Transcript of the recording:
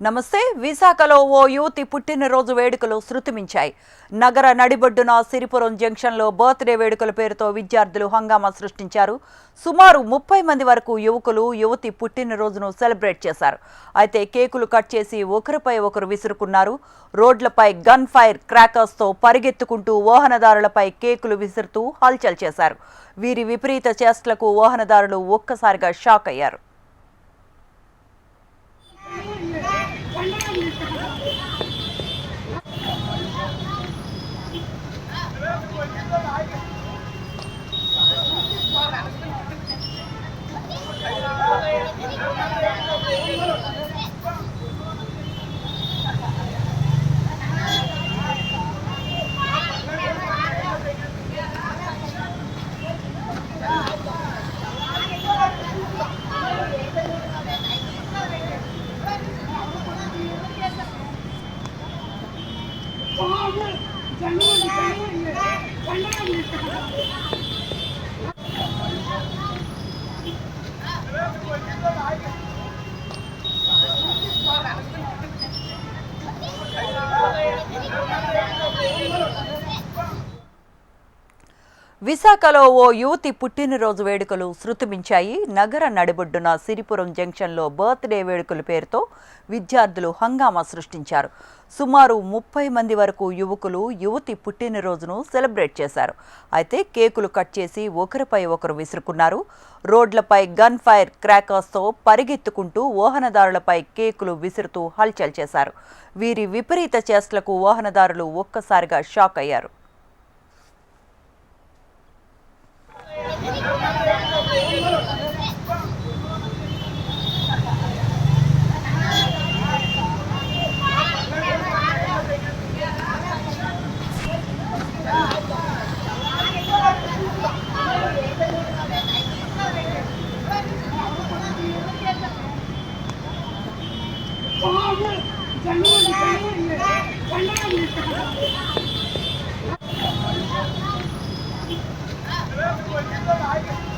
నమస్తే. విశాఖలో ఓ యువతి పుట్టినరోజు వేడుకలు శృతిమించాయి. నగర నడిబొడ్డున సిరిపురం జంక్షన్లో బర్త్డే వేడుకల పేరుతో విద్యార్థులు హంగామా సృష్టించారు. సుమారు 30 మంది వరకు యువకులు యువతి పుట్టినరోజును సెలబ్రేట్ చేశారు. అయితే కేకులు కట్ చేసి ఒకరిపై ఒకరు విసురుకున్నారు. రోడ్లపై గన్ ఫైర్ క్రాకర్స్తో పరిగెత్తుకుంటూ వాహనదారులపై కేకులు విసురుతూ హల్చల్ చేశారు. వీరి విపరీత చేష్టలకు వాహనదారులు ఒక్కసారిగా షాక్ అయ్యారు. విశాఖలో ఓ యువతి పుట్టినరోజు వేడుకలు శృతిమించాయి. నగర నడిబొడ్డున సిరిపురం జంక్షన్లో బర్త్డే వేడుకల పేరుతో విద్యార్థులు హంగామా సృష్టించారు. సుమారు 30 మంది వరకు యువకులు యువతి పుట్టినరోజును సెలబ్రేట్ చేశారు. అయితే కేకులు కట్ చేసి ఒకరిపై ఒకరు విసురుకున్నారు. రోడ్లపై గన్ ఫైర్ క్రాకర్స్తో పరిగెత్తుకుంటూ వాహనదారులపై కేకులు విసురుతూ హల్చల్ చేశారు. వీరి విపరీత చేష్టలకు వాహనదారులు ఒక్కసారిగా షాక్ అయ్యారు. జనవరి